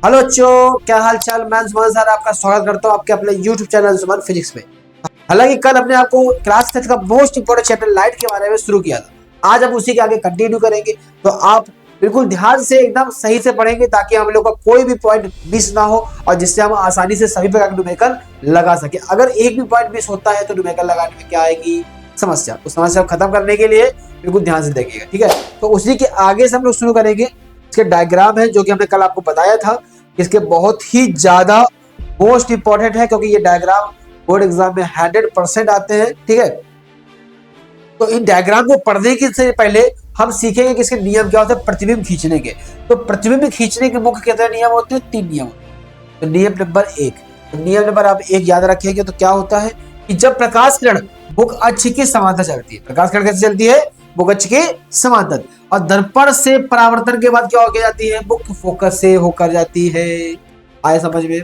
Hello बच्चों, क्या हाल चाल। मैं सुमन सर आपका स्वागत करता हूँ आपके अपने YouTube चैनल सुमन फिजिक्स में। हालांकि कल अपने आपको क्लास 10 का मोस्ट इंपोर्टेंट चैप्टर लाइट के बारे में शुरू किया था। आज हम उसी के आगे कंटिन्यू करेंगे, तो आप बिल्कुल ध्यान से एकदम सही से पढ़ेंगे ताकि हम लोग का कोई भी पॉइंट मिस ना हो और जिससे हम आसानी से सभी प्रकार के न्यूमेरिकल लगा सके। अगर एक भी पॉइंट मिस होता है तो न्यूमेरिकल लगाने में क्या आएगी समस्या। उस समस्या को खत्म करने के लिए बिल्कुल ध्यान से देखिएगा, ठीक है। तो उसी के आगे से हम लोग शुरू करेंगे। इसके डायग्राम है जो कि हमने कल आपको बताया था, इसके बहुत ही ज्यादा मोस्ट इंपॉर्टेंट है क्योंकि ये डायग्राम बोर्ड एग्जाम में 100% आते हैं, ठीक है। तो इन डायग्राम को पढ़ने के से पहले हम सीखेंगे कि इसके नियम क्या होते हैं प्रतिबिंब खींचने के। तो प्रतिबिंब खींचने के मुख्य कितने नियम होते हैं? 3 नियम होते हैं। तो नियम नंबर 1, तो नियम नंबर आप 1 याद रखेंगे तो क्या होता है कि जब प्रकाश किरण मुख्य अक्ष के समांतर चलती है, प्रकाश किरण कैसे चलती है? मुख्य अक्ष के समांतर, और दर्पण से परावर्तन के बाद क्या होकर जाती है? मुख्य फोकस से होकर जाती है। आए समझ में?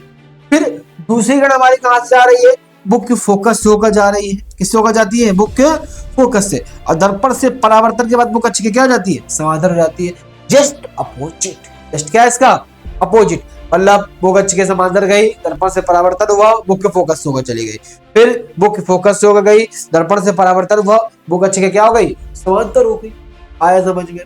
फिर दूसरी किरण हमारी कहां से जा रही है? मुख्य फोकस से होकर जा रही है। किससे होकर जाती है? मुख्य फोकस से। और दर्पण से परावर्तन के बाद मुख्य अक्ष के क्या हो जाती है? समांतर हो जाती है। Just opposite. जस्ट क्या है इसका? अपोजिट। मतलब मुख्य अक्ष के समांतर गई, दर्पण से परावर्तन हुआ, मुख्य फोकस से होकर चली गई। फिर मुख्य फोकस से होकर गई, दर्पण से परावर्तन हुआ, मुख्य अक्ष के क्या हो गई? समांतर हो गई। आया समझ में?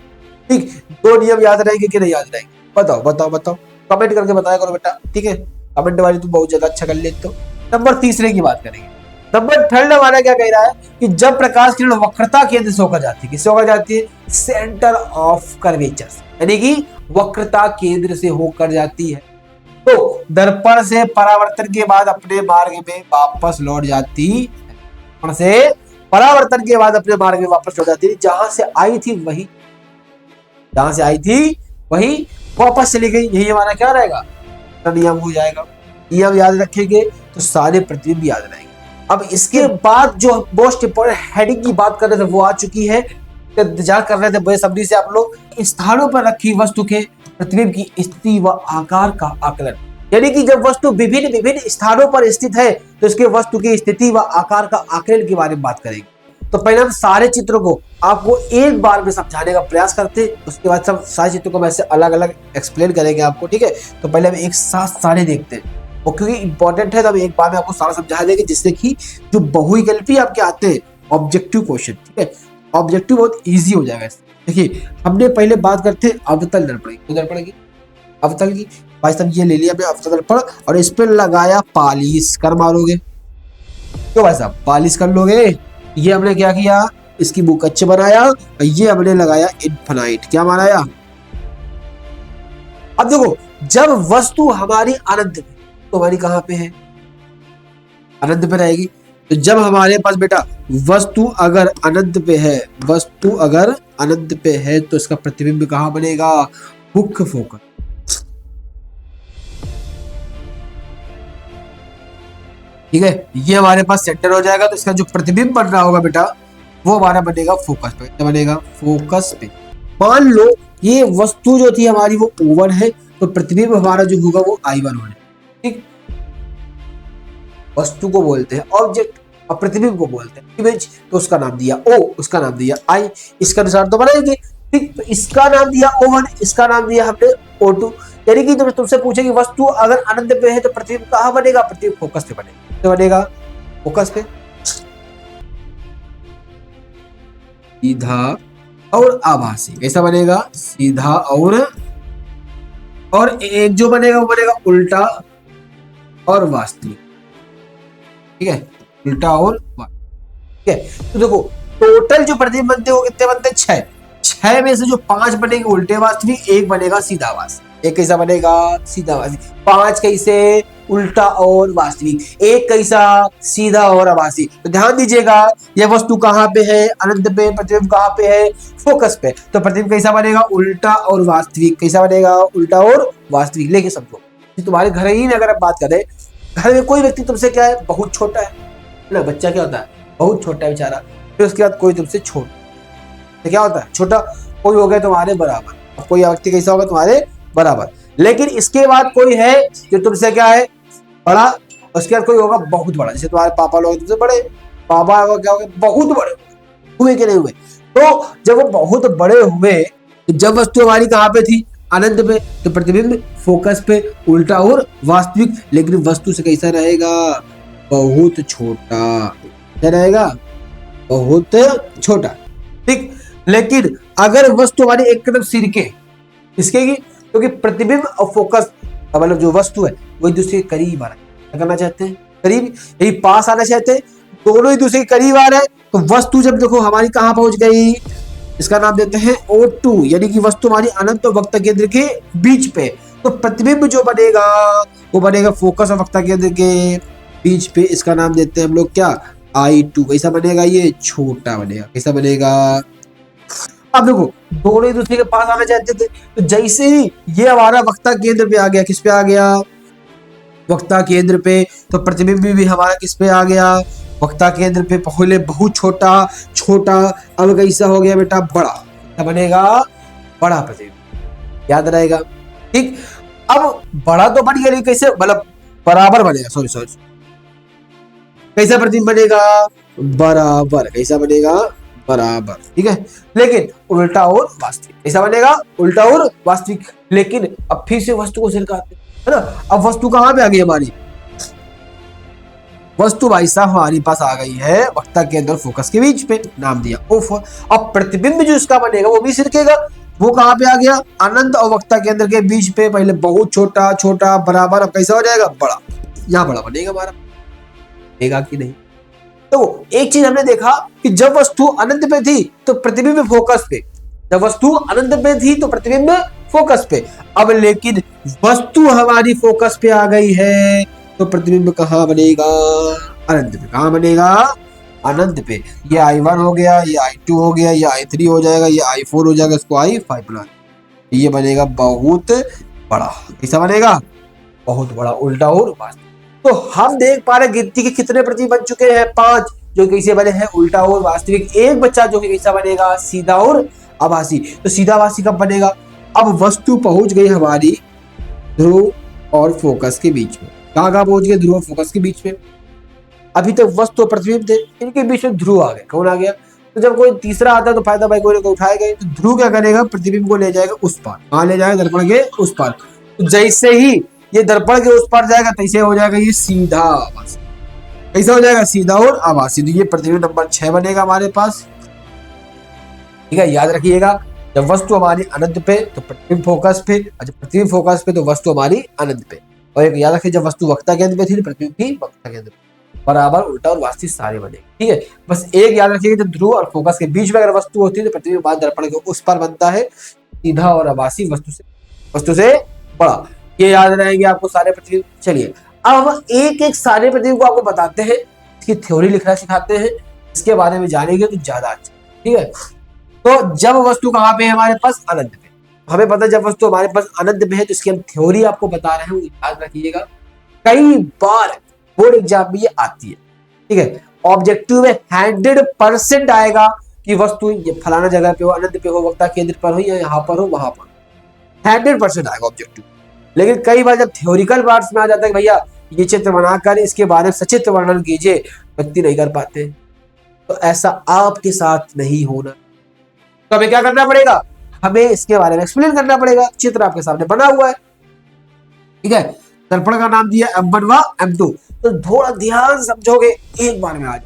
ठीक। 2 नियम याद रहेंगे कि नहीं याद रहेंगे? बताओ बताओ बताओ, कमेंट करके बताया करो बेटा, ठीक है। कमेंट वाली तुम बहुत ज्यादा अच्छा कर लेते हो। नंबर 3 की बात करेंगे। नंबर 3 हमारा क्या कह रहा है कि जब प्रकाश किरण वक्रता केंद्र से होकर जाती है, किससे होकर जाती है? सेंटर ऑफ कर्वेचर, यानी कि वक्रता केंद्र से होकर जाती है, तो दर्पण से परावर्तन के बाद अपने मार्ग में वापस लौट जाती है। दर्पण से परावर्तन के बाद अपने मार्ग में वापस लौट जाती है। जहां से आई थी वही, जहां से आई थी वही वापस चली गई। यही हमारा क्या रहेगा? नियम हो जाएगा। नियम याद रखेंगे तो सारे प्रतिबिंब याद रहेंगे। अब इसके बाद जो मोस्ट इंपोर्टेंट हेडिंग की बात कर रहे थे वो आ चुकी है। इंतजार कर रहे थे बेसब्री से आप लोग। स्थानों पर रखी वस्तु के प्रतिबिंब की स्थिति व आकार का आकलन, यानी कि जब वस्तु विभिन्न विभिन्न स्थानों पर स्थित है तो इसके वस्तु की स्थिति व आकार का आकलन के बारे में बात करेंगे। तो पहले हम सारे चित्रों को आपको एक बार में समझाने का प्रयास करते हैं, उसके बाद सब सारे चित्रों को वैसे अलग अलग एक्सप्लेन करेंगे आपको, ठीक है। तो पहले हम एक साथ सारे देखते हैं, और क्योंकि इंपॉर्टेंट है तो हम एक बार में आपको सारा समझा देंगे, जिससे कि जो बहुविकल्पी आपके आते हैं ऑब्जेक्टिव क्वेश्चन, ठीक है, ऑब्जेक्टिव बहुत ईजी हो जाएगा। देखिए हमने पहले बात करते हैं अवतल दर्पण की। दर्पण की अवतल की भाई साहब ये ले लिया हमने अवतल दर्पण और इस पर लगाया पालिश। कर मारोगे क्यों भाई साहब? पालिश कर लोगे। ये हमने क्या किया? इसकी मुख्य अक्ष बनाया और ये हमने लगाया इनफिनाइट। क्या बनाया? अब देखो जब वस्तु हमारी अनंत में, तो हमारी कहां पे है? अनंत पे रहेगी। तो जब हमारे पास बेटा वस्तु अगर अनंत पे है, वस्तु अगर अनंत पे है तो इसका प्रतिबिंब कहां बनेगा? मुख्य फोकस। ठीक है, ये हमारे पास सेंटर हो जाएगा, तो इसका जो प्रतिबिंब बन रहा होगा बेटा वो हमारा बनेगा फोकस पे। क्या बनेगा? फोकस पे। मान लो ये वस्तु जो थी हमारी वो O1 है, तो प्रतिबिंब हमारा जो होगा वो I1 होगा, ठीक। वस्तु को बोलते हैं ऑब्जेक्ट और प्रतिबिंब को बोलते हैं इमेज। तो उसका नाम दिया O, उसका नाम दिया I, इसके अनुसार तो बनाएंगे, ठीक। तो इसका नाम दिया O1, इसका नाम दिया हमने O2। यानी कि जब तुमसे पूछेगी वस्तु अगर अनंत पे है तो प्रतिबिंब कहां बनेगा? प्रतिबिंब फोकस पे बनेगा। तो बनेगा फोकस पे। सीधा और आभासी। कैसा बनेगा? सीधा और एक जो बनेगा वो बनेगा उल्टा और वास्तविक, ठीक है, उल्टा और वास्तविक, ठीक है। तो देखो टोटल जो प्रतिबिंब बनते हैं वो कितने बनते हैं? 6। 6 में से जो 5 बनेंगे उल्टे वास्तविक, 1 बनेगा सीधा वास्तविक। एक कैसा बनेगा? सीधा वास्तविक। 5 कैसे? उल्टा और वास्तविक। 1 कैसा? सीधा और आभासी। तो ध्यान दीजिएगा ये वस्तु कहां पे है? अनंत पे। प्रतिबिंब कहां पे है? फोकस पे। तो प्रतिबिंब कैसा बनेगा? उल्टा और वास्तविक। कैसा बनेगा? उल्टा और वास्तविक। लेके समझो तुम्हारे घर ही में अगर आप बात करें, घर में कोई व्यक्ति तुमसे क्या है? बहुत छोटा है ना। बच्चा क्या होता है? बहुत छोटा है बेचारा। फिर उसके बाद कोई तुमसे छोटा, तो क्या होता है? छोटा। कोई हो गया तुम्हारे बराबर। कोई व्यक्ति कैसा होगा? तुम्हारे बराबर। लेकिन इसके बाद कोई है जो तुमसे क्या है? बड़ा। उसके बाद कोई होगा बहुत बड़ा, जैसे तुम्हारे पापा लोग तुमसे बड़े। पापा होगा क्या होगा? बहुत बड़े हुए कि नहीं हुए? तो जब वो बहुत बड़े हुए, जब वस्तु हमारी कहां पे थी? अनंत पे तो प्रतिबिंब फोकस पे उल्टा और वास्तविक, लेकिन वस्तु से कैसा रहेगा, बहुत छोटा, क्या रहेगा, बहुत छोटा, ठीक। लेकिन अगर वस्तु हमारी एक तरफ सिरके खिसकेगी, क्योंकि प्रतिबिंब और फोकस मतलब जो वस्तु है वो एक दूसरे के करीब आ रहा है, क्या करना चाहते हैं, करीब, यही पास आना चाहते हैं, दोनों एक दूसरे के करीब आ रहे हैं। तो वस्तु जब देखो हमारी कहां पहुंच गई, इसका नाम देते हैं O2, यानी कि वस्तु हमारी अनंत और वक्ता केंद्र के बीच पे, तो प्रतिबिंब जो बनेगा वो बनेगा फोकस और वक्ता केंद्र के बीच पे, इसका नाम देते हैं हम लोग क्या, I2। कैसा बनेगा, ये छोटा बनेगा, कैसा बनेगा। अब देखो दोनों एक दूसरे के पास आना चाहते थे, तो जैसे ही ये हमारा वक्ता केंद्र पे आ गया, किस पे आ गया, वक्ता केंद्र पे, तो प्रतिबिंब भी हमारा किस पे आ गया, वक्ता केंद्र पे, पहले बहुत छोटा छोटा, अब कैसा हो गया बेटा, बड़ा, क्या बनेगा, बड़ा प्रतिबिंब, याद रहेगा, ठीक। अब बड़ा तो बन गया, कैसे, मतलब बराबर बनेगा, सॉरी सॉरी, कैसा प्रतिबिंब बनेगा, बराबर, कैसा बनेगा, बराबर, ठीक है। लेकिन उल्टा और वास्तविक, कैसा बनेगा, उल्टा और वास्तविक। लेकिन अब फिर से वस्तु को सिरकाते है ना, अब वस्तु कहां पे आ गई हमारी, वस्तु भाई साहब हमारे पास आ गई है वक्ता के अंदर फोकस के बीच पे, नाम दिया O4। अब प्रतिबिंब जो इसका बनेगा वो भी सिरकेगा, वो कहां पे आ गया, अनंत और वक्ता के अंदर के बीच पे, पहले बहुत छोटा छोटा बराबर, अब कैसा हो जाएगा, बड़ा, यहां बड़ा बनेगा हमारा, बनेगा कि नहीं। तो एक चीज हमने देखा कि जब वस्तु अनंत पे थी तो प्रतिबिंब फोकस पे, जब वस्तु अनंत पे थी तो प्रतिबिंब फोकस पे। अब लेकिन वस्तु हमारी फोकस पे आ गई है तो प्रतिबिंब कहां बनेगा, अनंत पे, कहां बनेगा, अनंत पे। ये I1 हो गया, ये I2 हो गया, ये I3 हो जाएगा, ये I4 हो जाएगा, इसको I5 बना, ये बनेगा बहुत बड़ा, कैसा बनेगा, बहुत बड़ा, उल्टा और वास्तविक। तो हम देख पा रहे गिनती के कितने प्रतिबिंब बन चुके हैं, 5, जो कैसे बने हैं, उल्टा और वास्तविक। एक बच्चा जो कि कैसा बनेगा, सीधा और आभासी। तो सीधा आभासी कब बनेगा, अब वस्तु पहुंच गई हमारी ध्रुव और फोकस के बीच में, कहां कहां पहुंच गए, ध्रुव और फोकस के बीच में। अभी तक वस्तु और प्रतिबिंब थे, इनके बीच में ध्रुव आ गए, कौन आ गया, तो जब कोई तीसरा आता है तो फायदा भाई कोई को उठाएगा, तो ध्रुव क्या करेगा, प्रतिबिंब को ले जाएगा उस पार, कहां ले जाएगा, दर्पण के उस पार। तो जैसे ही ये दर्पण के उस पार जाएगा तैसे हो जाएगा ये सीधा आभासी, कैसा हो जाएगा, सीधा और आभासी। तो ये प्रतिबिंब नंबर 6 बनेगा हमारे पास, ठीक है, याद रखिएगा। जब वस्तु हमारी अनंत पे तो प्रतिबिंब फोकस पे, और जब प्रतिबिंब फोकस पे तो वस्तु हमारी अनंत पे। और एक याद रखिए, जब वस्तु वक्ता केंद्र पे थी तो प्रतिबिंब भी वक्ता केंद्र पे, बराबर, उल्टा और वास्तविक सारे बनेंगे, ठीक है। बस एक याद रखिएगा, जब ध्रुव और फोकस के बीच में अगर वस्तु होती है तो प्रतिबिंब बाद दर्पण के उस पर बनता है, सीधा और आभासी, वस्तु से बड़ा। ये याद रहेंगे आपको सारे प्रतिबिंब। चलिए अब हम एक एक सारे प्रतिबिंब को आपको बताते हैं, इसकी थ्योरी लिखना सिखाते हैं, इसके बारे में जानेंगे तो ज्यादा अच्छा, ठीक है। तो जब वस्तु कहां पे है हमारे पास, अनंत पे, हमें पता है जब वस्तु हमारे पास अनंत पे है तो इसकी हम थ्योरी आपको बता रहे हैं, याद रखिएगा। कई बार बोर्ड एग्जाम में ये आती है, ठीक है, ऑब्जेक्टिव में 100% आएगा कि वस्तु ये फलाना जगह पे हो, अनंत पे हो, वक्ता केंद्र पर हो, या यहाँ पर हो, वहां पर, 100% आएगा ऑब्जेक्टिव। लेकिन कई बार जब थ्योरिकल पार्ट्स में आ जाता है कि भैया ये चित्र बनाकर इसके बारे में सचित्र वर्णन कीजिए, व्यक्ति नहीं कर पाते, तो ऐसा आपके साथ नहीं होना। तो हमें क्या करना पड़ेगा, हमें इसके बारे में एक्सप्लेन करना पड़ेगा। चित्र आपके सामने बना हुआ है, ठीक है, दर्पण का नाम दिया M1 व M2, तो थोड़ा ध्यान समझोगे एक बार में आज।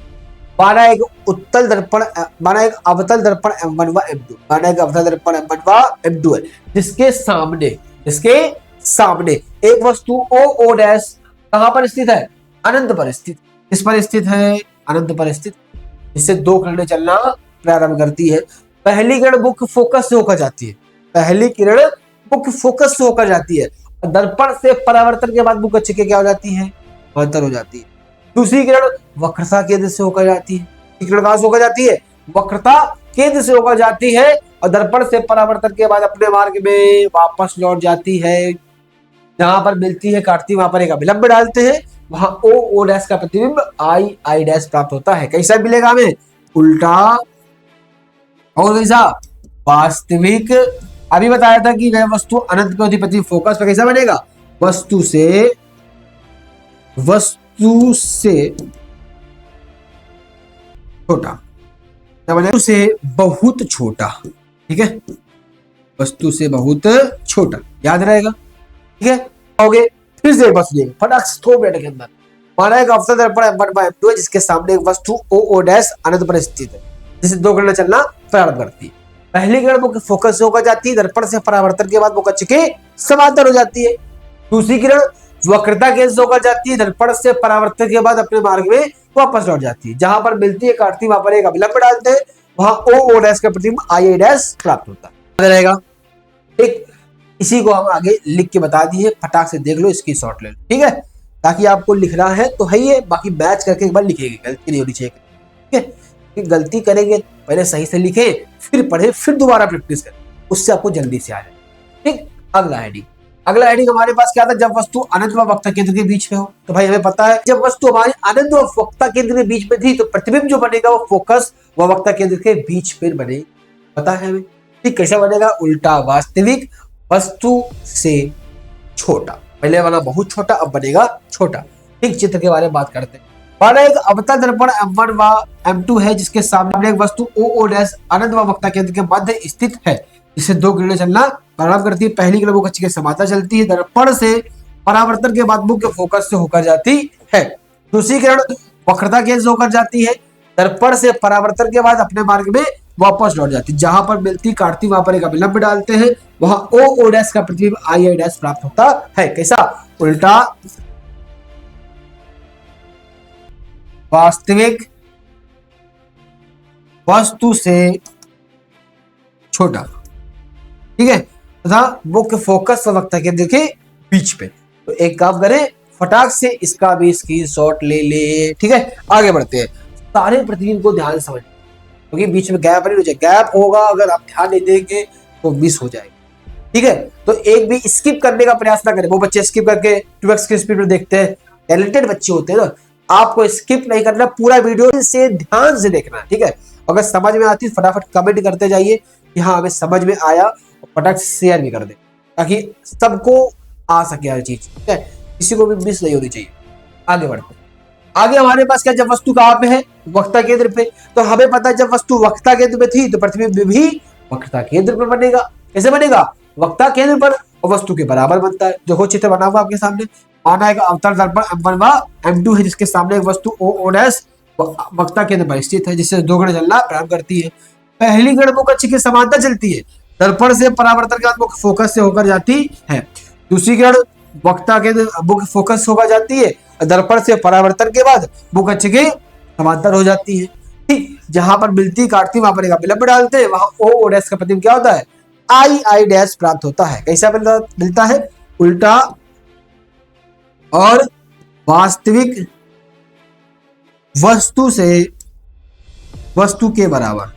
माना एक उत्तल दर्पण, माना एक अवतल दर्पण M1 व M2, माना एक अवतल दर्पण M1 व M2 है, जिसके सामने एक वस्तु O डैश कहां पर स्थित है, अनंत पर स्थित। किस पर स्थित है, अनंत पर स्थित। इससे दो किरणें चलना प्रारंभ करती है। पहली किरण मुख्य फोकस से होकर जाती है, पहली किरण मुख्य फोकस से होकर जाती है, दर्पण से परावर्तन के बाद मुख्य अक्ष क्या हो जाती है, अवतल हो जाती है। दूसरी किरण वक्रता केंद्र से होकर जाती है, किरण कहां से होकर जाती है, वक्रता केंद्र से होकर जाती है, और दर्पण से परावर्तन के बाद अपने मार्ग में वापस लौट जाती है। जहां पर मिलती है, काटती, वहां पर एक अभिलंब डालते हैं, वहां O डैश का प्रतिबिंब I डैश प्राप्त होता है। कैसा मिलेगा हमें, उल्टा और कैसा, वास्तविक। अभी बताया था कि वह वस्तु अनंत पे होती, प्रतिबिंब फोकस पे, कैसा बनेगा, वस्तु से छोटा, से बहुत छोटा, ठीक है, वस्तु से बहुत छोटा, याद रहेगा। ठीक है, हो गए। फिर से बस ये फटाक से 2 मिनट के अंदर माना एक अवतल दर्पण M1/M2 है जिसके सामने एक वस्तु OO डैश अनंत पर स्थित है, जिसे 2 किरणें चलना प्रारंभ करती है। पहली किरण मुख्य फोकस से होकर जाती है, दर्पण से परावर्तन के बाद वो कक्ष के समांतर हो जाती है। दूसरी किरण वक्रता केंद्र से होकर जाती है, दर्पण से परावर्तन के बाद अपने मार्ग में वापस लौट जाती है। जहां पर मिलती है काटती वहां पर एक अभिलंब डालते हैं, वहां OO डैश का प्रतिबिंब II डैश प्राप्त होता है, रहेगा। ठीक, इसी को हम आगे लिख के बता दिए, फटाक से देख लो, इसकी शॉर्ट ले लो। ठीक है, ताकि आपको लिखना है तो है ये, बाकी मैच करके एक बार लिखेंगे, गलती नहीं होनी चाहिए। ठीक है, कि गलती करेंगे पहले सही से लिखे, फिर पढ़े, फिर दोबारा प्रैक्टिस करें, उससे आपको जल्दी से आ जाए। ठीक, अगला हेडिंग, अगला हेडिंग हमारे पास क्या था, जब वस्तु अनंत व वक्ता केंद्र के बीच में हो। तो भाई हमें पता है जब वस्तु हमारी अनंत व वक्ता केंद्र के बीच में थी तो प्रतिबिंब जो बनेगा वो फोकस व वक्ता केंद्र के बीच में बने, पता है हमें। ठीक, कैसा बनेगा, उल्टा, वास्तविक वस्तु से छोटा, पहले वाला बहुत छोटा, अब बनेगा छोटा। ठीक, चित्र के बारे में बात करते हैं। वाला एक अवतल दर्पण M1 व M2 है जिसके सामने एक वस्तु OO डैश अनंत व वक्ता केंद्र के मध्य स्थित है, जिससे 2 किरणें चलना प्रारंभ करती है। पहली किरण कक्ष के समांतर चलती है, दर्पण से परावर्तन के बाद मुख्य फोकस से होकर जाती है। दूसरी किरण वक्रता केंद्र से होकर जाती है, दर्पण से परावर्तन के बाद अपने मार्ग में वापस लौट जाती है। जहां पर मिलती काटती वहां पर एक अभिलंब डालते हैं, वहां OO डैश का प्रतिबिंब II डैश प्राप्त होता है। कैसा, उल्टा, वास्तविक वस्तु से छोटा। ठीक है, तथा मुख्य फोकस व वक्ता केंद्र के बीच पे। तो एक काम करें, फटाक से इसका भी स्क्रीनशॉट ले ले। ठीक है, आगे बढ़ते हैं। सारे प्रतिबिंब को ध्यान से समझ, क्योंकि बीच में गैप नहीं हो जाए, गैप होगा अगर आप ध्यान नहीं देंगे तो मिस हो जाएगा। ठीक है, तो एक भी स्किप करने का प्रयास ना करें। वो बच्चे स्किप करके 2x की स्पीड में देखते हैं, टैलेंटेड बच्चे होते हैं ना, आपको स्किप नहीं करना, पूरा वीडियो से ध्यान से देखना। ठीक है, अगर समझ में आती है फटाफट कमेंट करते जाइए कि हाँ हमें समझ में आया, और फटाफट शेयर भी कर दे ताकि सबको आ सके हर चीज। ठीक है, किसी को भी मिस नहीं होनी चाहिए। आगे बढ़ते, आगे हमारे पास क्या, जब वस्तु कहाँ पे है, वक्ता केंद्र पे। तो हमें पता है जब वस्तु वक्ता केंद्र पे थी तो प्रतिबिंब भी वक्ता केंद्र पर बनेगा। कैसे बनेगा, वक्ता केंद्र पर, और वस्तु के बराबर बनता है। जो चित्र बना हुआ आपके सामने, माना एक अवतल दर्पण M1 व M2 है जिसके सामने एक वस्तु OO डैश वक्ता केंद्र पर स्थित है, जिससे 2 किरणें चलना प्रारंभ करती है। पहली किरण मुख्य अक्ष के समांतर चलती है, दर्पण से परावर्तन के बाद मुख्य फोकस से होकर जाती है। दूसरी किरण वक्ता केंद्र मुख्य फोकस से होकर जाती है, दर्पण से परावर्तन के बाद मुख्य अक्ष के समांतर हो जाती है। ठीक, जहां पर मिलती काटती वहां पर एक अभिलंब डालते हैं, वहां OO डैश का प्रतिबिंब क्या होता है, II डैश प्राप्त होता है। कैसा मिलता है, उल्टा और वास्तविक वस्तु से वस्तु के बराबर,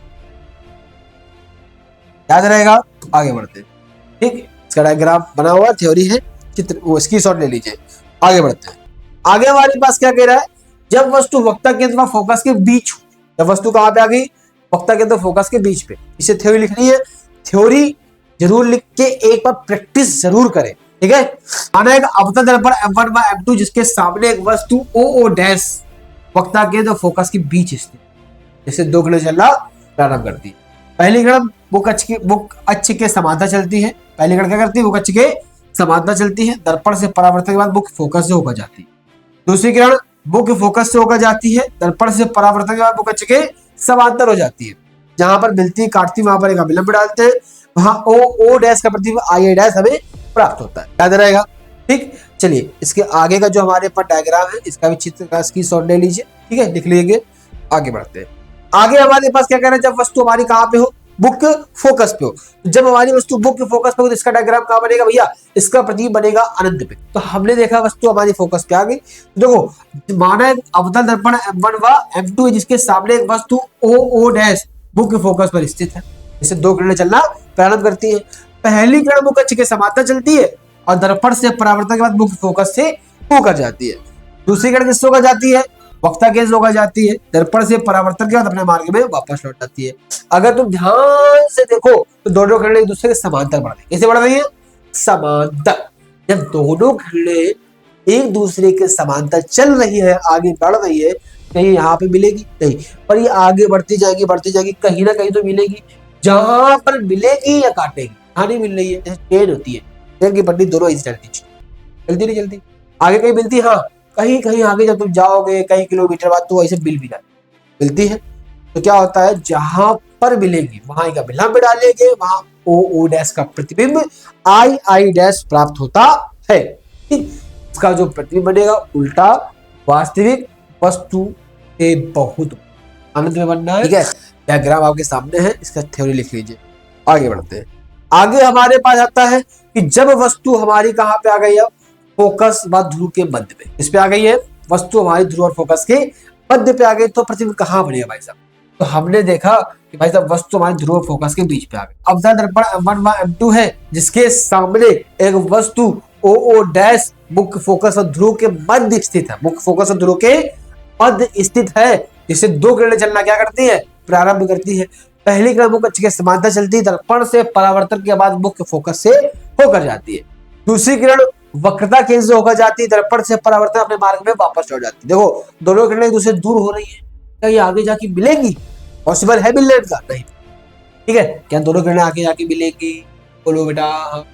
याद रहेगा। आगे बढ़ते, ठीक, इसका डायग्राम बना हुआ, थ्योरी है, चित्र वो स्क्रीनशॉट ले लीजिए। आगे बढ़ते हैं। आगे हमारे पास क्या कह रहा है, जब वस्तु वक्ता केंद्र व फोकस के बीच, जब वस्तु कहां पे आ गई, वक्ता केंद्र फोकस के बीच पे, इसे थ्योरी लिखनी है। थ्योरी जरूर लिख के एक बार प्रैक्टिस जरूर करें। ठीक है, माना एक अवतल दर्पण M1 व M2 जिसके सामने एक वस्तु OO डैश वक्ता केंद्र फोकस के बीच स्थित, जिससे 2 किरणें चलना प्रारंभ करती है। पहली किरण मुख्य अक्ष के समांतर चलती है। पहली किरण क्या करती है, मुख्य अक्ष के समांतर चलती है, दर्पण से परावर्तन के बाद मुख्य फोकस से होकर जाती है। दूसरी किरण मुख्य फोकस से होकर जाती है, दर्पण से परावर्तन के बाद मुख्य अक्ष के समांतर हो जाती है। जहां पर मिलती काटती वहां पर एक अभिलंब डालते हैं, वहां OO डैश का प्रतिबिंब II डैश हमें प्राप्त होता है, याद रहेगा। ठीक, चलिए इसके आगे का जो हमारे पास डायग्राम है इसका भी चित्र का स्क्रीनशॉट ले लीजिए। ठीक है, लिख लीजिए। आगे बढ़ते हैं। आगे हमारे पास क्या कहना है, जब वस्तु हमारी कहां पे हो, मुख्य फोकस पे हो। जब हमारी वस्तु मुख्य फोकस पे हो तो इसका डायग्राम कहां बनेगा भैया, इसका प्रतिबिंब बनेगा अनंत पे। तो हमने देखा वस्तु हमारी फोकस पे आ गई। देखो, माना एक अवतल दर्पण M1 व M2 है जिसके सामने एक वस्तु OO डैश मुख्य फोकस पर स्थित है, इससे 2 किरणें चलना प्रारंभ करती है। पहली किरण मुख्य अक्ष के समांतर चलती है और दर्पण से परावर्तन के बाद मुख्य फोकस से होकर जाती है। दूसरी किरण किससे होकर जाती है, वक्ता केंद्र से होकर जाती है, दर्पण से परावर्तन के बाद अपने मार्ग में वापस लौट जाती है। अगर तुम ध्यान से देखो तो दोनों किरणें एक दूसरे के समांतर बढ़ रही है। कैसे बढ़ रही है, समांतर। जब दोनों किरणें एक दूसरे के समांतर चल रही है, आगे बढ़ रही है, कहीं यहाँ पे मिलेगी नहीं, पर ये आगे बढ़ती जाएगी, कहीं ना कहीं तो मिलेगी। जहां पर मिलेगी या काटेगी, कहानी मिल रही है, जैसे ट्रेन होती है, ट्रेन की पटरी दोनों इस चलती जल्दी नहीं जल्दी, आगे कहीं मिलती है, हाँ कहीं कहीं आगे जब तुम जाओगे कई किलोमीटर बाद तो ऐसे बिल भी मिलती है। तो क्या होता है, जहां पर मिलेगी वहां का विलंब डालेंगे, वहां ओ ओ डैश का प्रतिबिंब आई आई डैश प्राप्त होता है। इसका जो प्रतिबिंब बनेगा उल्टा वास्तविक वस्तु के बहुत आनंद में बनना है। ठीक है, डायग्राम आपके सामने है, इसका थ्योरी लिख लीजिए। आगे बढ़ते हैं। आगे हमारे पास आता है कि जब वस्तु हमारी कहां पे आ गई है, फोकस व ध्रुव के मध्य में, इस पे आ गई है वस्तु हमारी ध्रुव और फोकस के मध्य पे आ गई, तो प्रतिबिंब कहां बनेगा भाई साहब? तो हमने देखा कि भाई साहब वस्तु हमारे ध्रुव और फोकस के बीच पे आ गई। अवतल दर्पण M1 व M2 है, जिसके सामने एक वस्तु ओ ओ डैश मुख्य फोकस और ध्रुव के मध्य स्थित है, मुख्य फोकस और ध्रुव के मध्य स्थित है। जिससे दो किरणें चलना क्या करती है, प्रारंभ करती है। पहली किरण मुख्य अक्ष के समांतर चलती है, दर्पण से परावर्तन के बाद मुख्य फोकस से होकर जाती है। दूसरी किरण वक्रता केंद्र से होकर जाती है, दर्पण से परावर्तन अपने मार्ग में वापस लौट जाती है। देखो दोनों किरणें एक दूसरे दूर हो रही है, क्या ये आगे जाके मिलेंगी? पॉसिबल है मिलने का? नहीं। ठीक है, क्या दोनों किरणें आगे जाके मिलेंगी? बोलो बेटा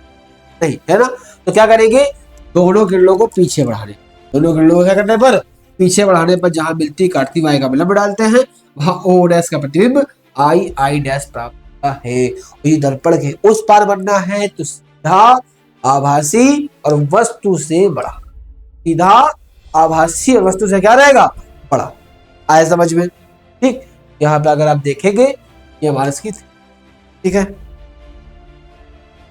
नहीं, है ना। तो क्या करेंगे, दोनों किरणों को पीछे बढ़ाने, दोनों किरणों को क्या करने पर पीछे बढ़ाने पर जहां मिलती काटती वाई का विलंब डालते हैं, वहां ओ डैश का प्रतिबिंब आई आई डैश प्राप्त होता है। ये दर्पण के उस पार बनना है तो सीधा आभासी और वस्तु से बड़ा, सीधा आभासी और वस्तु से क्या रहेगा, बड़ा। आया समझ में? ठीक, यहाँ पे अगर आप देखेंगे ये हमारा इसकी, ठीक है।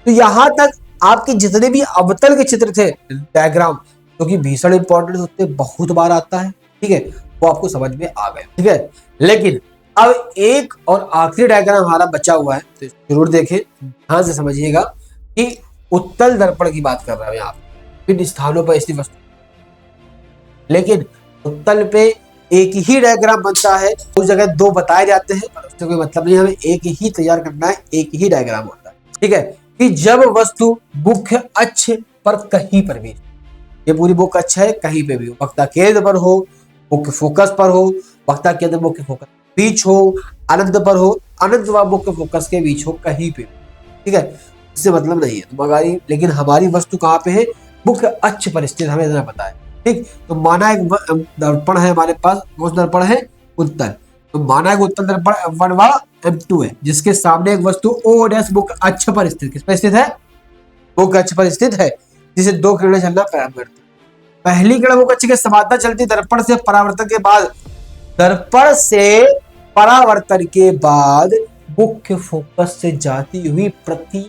तो यहां तक आपके जितने भी अवतल के चित्र थे, डायग्राम जो कि भीषण इंपॉर्टेंट होते, बहुत बार आता है, ठीक है, वो आपको समझ में आ गए। ठीक है, लेकिन अब एक और आखिरी डायग्राम हमारा बचा हुआ है, तो जरूर देखें, ध्यान से समझिएगा कि उत्तल दर्पण की बात कर रहा हूं यहाँ पे, इन स्थानों पर स्थित वस्तु, लेकिन उत्तल पे एक ही डायग्राम बनता है, उस जगह दो बताए जाते हैं, पर उससे कोई मतलब नहीं, हमें एक ही तैयार करना है, एक ही डायग्राम होता है। ठीक है, कि जब वस्तु मुख्य अक्ष पर कहीं पर भी, ये पूरी मुख्य अक्ष है, कहीं पे भी हो, वक्ता केंद्र पर हो, मुख्य फोकस पर हो, वक्ता केंद्र मुख्य फोकस बीच हो, अनंत पर हो, अनंत व मुख्य फोकस के बीच हो, कहीं पे। ठीक है, इससे मतलब नहीं है तो हमारी, लेकिन हमारी वस्तु कहाँ पे है, मुख्य अक्ष पर स्थित, हमें इतना पता है। ठीक, तो माना एक दर्पण है हमारे पास, कौन सा दर्पण है, उत्तल। तो माना एक उत्तल दर्पण M1 व M2 है, जिसके सामने एक वस्तु O डैश मुख्य अक्ष पर स्थित, किस पर स्थित है, मुख्य अक्ष पर स्थित है, जिसे दो किरणें चलना प्रारंभ करती। पहली किरण मुख्य अक्ष के समांतर चलती, दर्पण से परावर्तन के बाद, दर्पण से परावर्तन के बाद मुख्य फोकस से जाती हुई प्रति,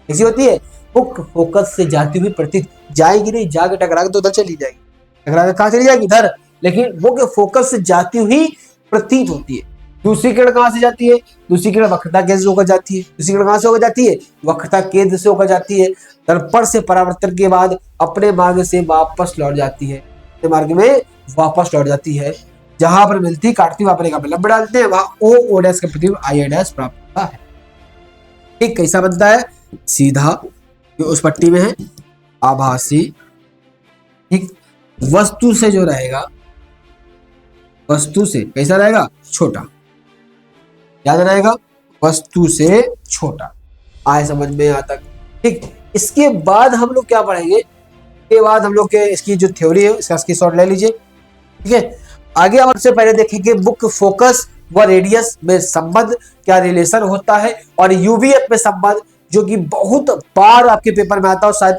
कैसी होती है, मुख्य फोकस से जाती हुई प्रति, जाएगी नहीं, जाके टकरा के तो उधर चली जाएगी, टकरा के कहां चली जाएगी, इधर, लेकिन मुख्य फोकस से जाती हुई प्रतीत होती है। दूसरी किरण कहां से जाती है, दूसरी किरण वक्रता केंद्र से होकर जाती है, दूसरी किरण कहां से होकर जाती है, वक्रता केंद्र से होकर जाती है, दर्पण से परावर्तन के बाद अपने मार्ग से वापस लौट जाती है, अपने मार्ग में वापस लौट जाती है, जहां पर मिलती काटती वहां पर एक विलंब डालते हैं, वहां ओ ओ डैश का प्रतिबिंब आई आई डैश प्राप्त होता है। ठीक, कैसा बनता है, सीधा, जो उस पट्टी में है, आभासी, ठीक, वस्तु से जो रहेगा, वस्तु से कैसा रहेगा, छोटा, याद रहेगा, वस्तु से छोटा। आए समझ में यहाँ तक? ठीक, इसके बाद हम लोग क्या पढ़ेंगे, इसके बाद हम लोग के इसकी जो थ्योरी है इसका स्क्रीनशॉट ले लीजिए। ठीक है, आगे हम सबसे पहले देखेंगे मुख्य फोकस व रेडियस में संबंध, क्या रिलेशन होता है, और यूवीएफ में संबंध, जो कि बहुत बार आपके पेपर में आता है, और शायद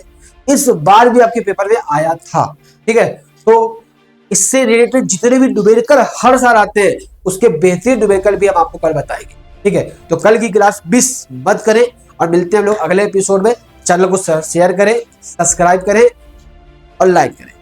इस बार भी आपके पेपर में आया था। ठीक है, तो इससे रिलेटेड जितने भी न्यूमेरिकल हर साल आते हैं, उसके बेहतरीन न्यूमेरिकल भी हम आपको कल बताएंगे। ठीक है, तो कल की क्लास मिस मत करें, और मिलते हैं हम लोग अगले एपिसोड में। चैनल को शेयर करें, सब्सक्राइब करें और लाइक करें।